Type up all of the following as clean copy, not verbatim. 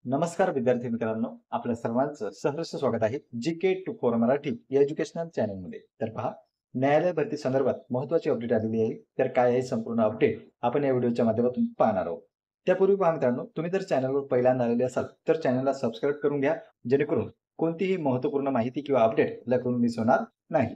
नमस्कार विद्यार्थी मित्रांनो, आपल्या सर्वांचं सहर्ष स्वागत आहे GK24 मराठी या एज्युकेशनल चॅनलमध्ये. तर पहा, न्यायालय भरती संदर्भात महत्त्वाची अपडेट आलेली आहे. तर काय आहे संपूर्ण अपडेट आपण या व्हिडिओच्या माध्यमातून पाहणार आहोत. त्यापूर्वी पहा मित्रांनो, तुम्ही जर चॅनलवर पहिल्यांदा आलेले असाल तर चॅनलला सबस्क्राईब करून घ्या, जेणेकरून कोणतीही महत्त्वपूर्ण माहिती किंवा अपडेट आपल्याकडून मिस होणार नाही.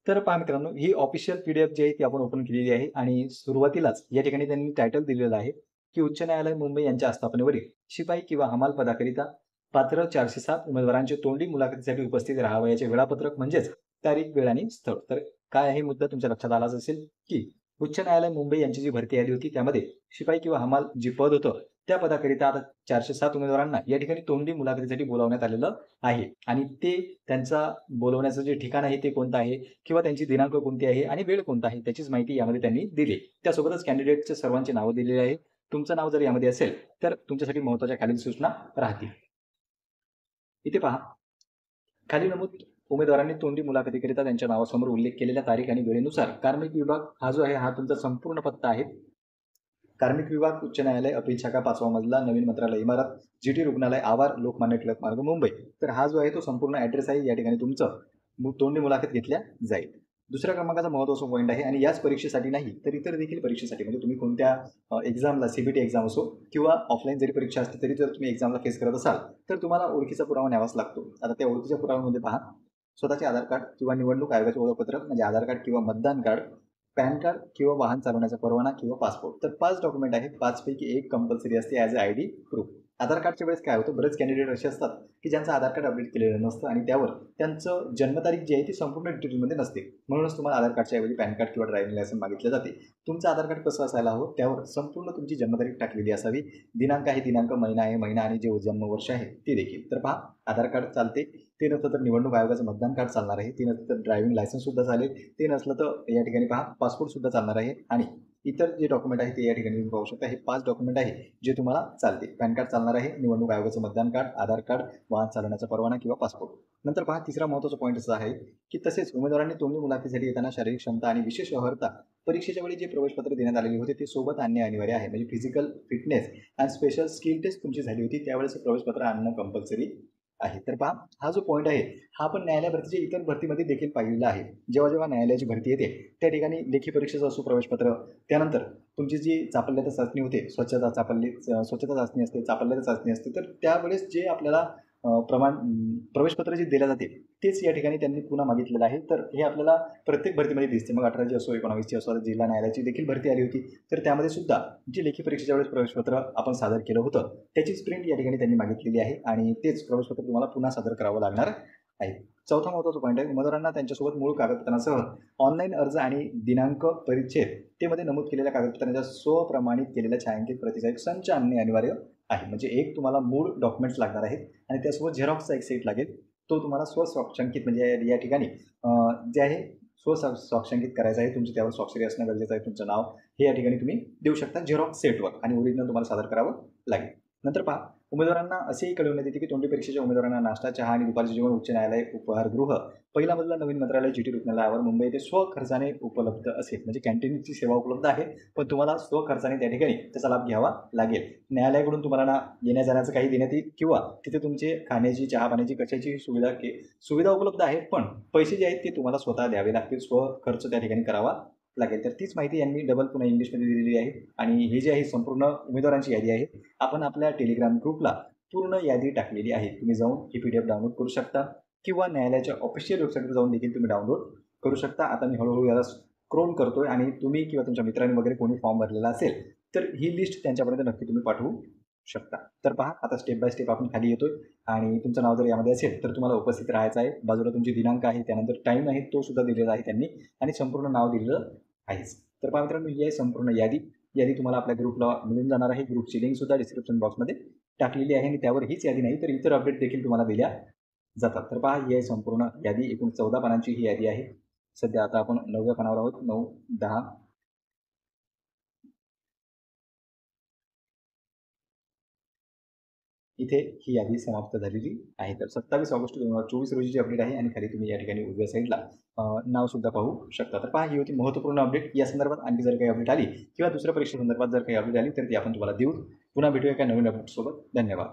तर पहा मित्रांनो, ही ऑफिशियल PDF जी आहे ती आपण ओपन केलेली आहे आणि सुरुवातीलाच या ठिकाणी त्यांनी टायटल दिलेलं आहे की उच्च न्यायालय मुंबई यांच्या आस्थापनेवरील शिपाई किंवा हमाल पदाकरिता पात्र 407 उमेदवारांचे तोंडी मुलाखतीसाठी उपस्थित राहावयाचे वेळापत्रक म्हणजेच तारीख, वेळ आणि स्थळ. तर काय आहे मुद्दा तुमच्या लक्षात आलाच असेल की उच्च न्यायालय मुंबई यांची जी भरती आली होती त्यामध्ये शिपाई किंवा हमाल जी पद होतं त्या पदाकरिता आता 407 उमेदवारांना या ठिकाणी तोंडी मुलाखतीसाठी बोलावण्यात आलेलं आहे आणि ते त्यांचा बोलवण्याचं जे ठिकाण आहे ते कोणतं आहे किंवा त्यांची दिनांक कोणती आहे आणि वेळ कोणता आहे त्याचीच माहिती यामध्ये त्यांनी दिली. त्यासोबतच कॅन्डिडेटचे सर्वांची नावं दिलेली आहे. तुमचं नाव जर यामध्ये असेल तर तुमच्यासाठी महत्त्वाच्या खालील सूचना राहतील. इथे पहा, खाली नमूद उमेदवारांनी तोंडी मुलाखतीकरिता त्यांच्या नावासमोर उल्लेख केलेल्या तारीख आणि वेळेनुसार कार्मिक विभाग हा जो आहे हा तुमचा संपूर्ण पत्ता आहे. कार्मिक विभाग, उच्च न्यायालय, अपील शाखा, 5वा मजला, नवीन मंत्रालय इमारत, GT रुग्णालय आवार, लोकमान्य टिळक मार्ग, मुंबई. तर हा जो आहे तो संपूर्ण ॲड्रेस आहे. या ठिकाणी तुमचं तोंडी मुलाखत घेतल्या जाईल. दुसऱ्या क्रमांकाचा महत्त्वाचा पॉईंट आहे आणि याच परीक्षेसाठी नाही तर इतर देखील परीक्षेसाठी म्हणजे तुम्ही कोणत्या एक्झामला CBT एक्झाम असो किंवा ऑफलाईन जरी परीक्षा असते तरी जर तुम्ही एक्झामला फेस करत असाल तर तुम्हाला ओळखीचा पुरावा न्यावाच लागतो. आता त्या ओळखीच्या पुराव्यामध्ये पहा, स्वतःचे आधार कार्ड किंवा निवडणूक आयोगाचे ओळखपत्र म्हणजे आधार कार्ड किंवा मतदान कार्ड, पॅन कार्ड किंवा वाहन चालवण्याचा परवाना किंवा पासपोर्ट. तर 5 डॉक्युमेंट आहेत. 5 पैकी एक कंपल्सरी असते ॲज अ ID प्रूफ. आधार कार्डच्या वेळेस काय होतं, बरेच कॅन्डिडेट असे असतात की ज्यांचं आधार कार्ड अपडेट केलेलं नसतं आणि त्यावर त्यांचं जन्मतारीख जी आहे ती संपूर्ण डिटेलमध्ये नसते. म्हणूनच तुम्हाला आधार कार्डच्या ऐवजी पॅन कार्ड किंवा ड्रायव्हिंग लायसन्स मागितले जाते. तुमचं आधार कार्ड कसं असायला हवं, त्यावर संपूर्ण तुमची जन्मतारीख टाकलेली असावी. दिनांक आहे दिनांक, महिना आहे महिना आणि जे जन्मवर्ष आहे ते देखील. तर पहा, आधार कार्ड चालते. ते नसलं तर निवडणूक आयोगाचं मतदान कार्ड चालणार आहे. ते नसलं तर ड्रायव्हिंग लायसन्ससुद्धा चालेल. ते नसलं तर या ठिकाणी पहा पासपोर्टसुद्धा चालणार आहे आणि इतर जे डॉक्युमेंट आहे ते या ठिकाणी तुम्ही पाहू शकता. हे 5 डॉक्युमेंट आहे जे तुम्हाला चालते. पॅन कार्ड चालणार आहे, निवडणूक आयोगाचं मतदान कार्ड, आधार कार्ड, वाहन चालवण्याचा परवाना किंवा पासपोर्ट. नंतर पहा, तिसरा महत्त्वाचा पॉईंट असा आहे की तसेच उमेदवारांनी तोंडी मुलाखतीसाठी येताना शारीरिक क्षमता आणि विशेष अर्हता परीक्षेच्या वेळी जे प्रवेशपत्र देण्यात आलेले होते ते सोबत आणणे अनिवार्य आहे. म्हणजे फिजिकल फिटनेस आणि स्पेशल स्किल टेस्ट तुमची झाली होती त्यावेळेस प्रवेशपत्र आणणं कंपल्सरी आहे. तर पहा, हा जो पॉईंट आहे हा आपण न्यायालय भरतीच्या इतर भरतीमध्ये देखील पाहिलेला आहे. जेव्हा जेव्हा न्यायालयाची भरती येते त्या ठिकाणी लेखी परीक्षेचं असो प्रवेशपत्र, त्यानंतर तुमची जी चापल्यता चाचणी होते, स्वच्छता चाचणी असते, चापल्यता चाचणी असते, तर त्यावेळेस जे आपल्याला प्रवेशपत्र जे दिलं जाते तेच या ठिकाणी त्यांनी पुन्हा मागितलेलं आहे. तर हे आपल्याला प्रत्येक भरतीमध्ये दिसते. मग 18ची असो, 19ची असो, जिल्हा न्यायालयाची देखील भरती आली होती. तर त्यामध्ये सुद्धा जे लेखी परीक्षेच्या वेळेस प्रवेशपत्र आपण सादर केलं होतं त्याचीच प्रिंट या ठिकाणी त्यांनी मागितलेली आहे आणि तेच प्रवेशपत्र तुम्हाला पुन्हा सादर करावं लागणार आहे. चौथा महत्त्वाचा पॉईंट आहे, उमेदवारांना त्यांच्यासोबत मूळ कागदपत्रांसह ऑनलाईन अर्ज आणि दिनांक, परिच्छेद ते मध्ये नमूद केलेल्या कागदपत्रांच्या स्वप्रमाणित केलेल्या छायांकित प्रतीचा एक संच आणणे अनिवार्य आहे. म्हणजे एक तुम्हाला मूळ डॉक्युमेंट्स लागणार आहेत आणि त्यासोबत झेरॉक्सचा एक सेट लागेल. तो तुम्हाला स्वस्वाक्षंकित म्हणजे या ठिकाणी जे आहे स्वस्वाक्षंकित करायचं आहे. तुमची त्यावर स्वाक्षरी असणं गरजेचं आहे. तुमचं नाव हे या ठिकाणी तुम्ही देऊ शकता झेरॉक्स सेटवर आणि ओरिजिनल तुम्हाला सादर करावं लागेल. नंतर पहा, उमेदवारांना असेही कळवण्यात येते की तोंडी परीक्षेच्या उमेदवारांना नाश्ता, चहा आणि दुपारचे जेवण उच्च न्यायालय उपहारगृह, पहिला मजला, नवीन मंत्रालय, GT रुग्णालयावर, मुंबई येथे स्वखर्चाने उपलब्ध असेल. म्हणजे कॅन्टीनची सेवा उपलब्ध आहे पण तुम्हाला स्वखर्चाने त्या ठिकाणी त्याचा लाभ घ्यावा लागेल. न्यायालयाकडून तुम्हाला ना येण्या जाण्याचं काही देण्यात येईल किंवा तिथे तुमचे खाण्याची, चहा पाण्याची कशाची सुविधा उपलब्ध आहे, पण पैसे जे आहेत ते तुम्हाला स्वतः द्यावे लागतील. स्वखर्च त्या ठिकाणी करावा लागेल. तर तीच माहिती यांनी डबल पुन्हा इंग्लिशमध्ये दिलेली आहे आणि हे जे आहे संपूर्ण उमेदवारांची यादी आहे. आपण आपल्या टेलिग्राम ग्रुपला पूर्ण यादी टाकलेली आहे. तुम्ही जाऊन ही PDF डाउनलोड करू शकता किंवा न्यायालयाच्या ऑफिशियल वेबसाईटवर जाऊन देखील तुम्ही डाउनलोड करू शकता. आता मी हळूहळू याला स्क्रोल करतोय आणि तुम्ही किंवा तुमच्या मित्रांनी वगैरे कोणी फॉर्म भरलेला असेल तर ही लिस्ट त्यांच्यापर्यंत नक्की तुम्ही पाठवू शकता. तर पहा, आता स्टेप बाय स्टेप आपण खाली येतोय आणि तुमचं नाव जर यामध्ये असेल तर तुम्हाला उपस्थित राहायचं आहे. बाजूला तुमची दिनांक आहे, त्यानंतर टाईम आहे तो सुद्धा दिलेला आहे त्यांनी आणि संपूर्ण नाव दिलेलं आहेच. तर पहा मित्रांनो, ही आहे संपूर्ण यादी तुम्हाला आपल्या ग्रुपला मिळून जाणार आहे. ग्रुपची लिंक सुद्धा डिस्क्रिप्शन बॉक्समध्ये टाकलेली आहे आणि त्यावर हीच यादी नाही तर इतर अपडेट देखील तुम्हाला दिल्या जातात. तर पहा, ही आहे संपूर्ण यादी. एकूण 14 पानांची ही यादी आहे. सध्या आता आपण 9व्या पानावर आहोत. 9, 10, इथे ही यादी समाप्त झालेली आहे. तर 27 ऑगस्ट 2024 रोजीची अपडेट आहे आणि खाली तुम्ही या ठिकाणी उजव्या साईडला नावसुद्धा पाहू शकता. तर पहा ही होती महत्त्वपूर्ण अपडेट. या संदर्भात आणखी जर काही अपडेट आली किंवा दुसऱ्या परीक्षेसंदर्भात जर काही अपडेट आली तर ती आपण तुम्हाला देऊ. पुन्हा भेटूया एका नवीन अपडेटसोबत. धन्यवाद.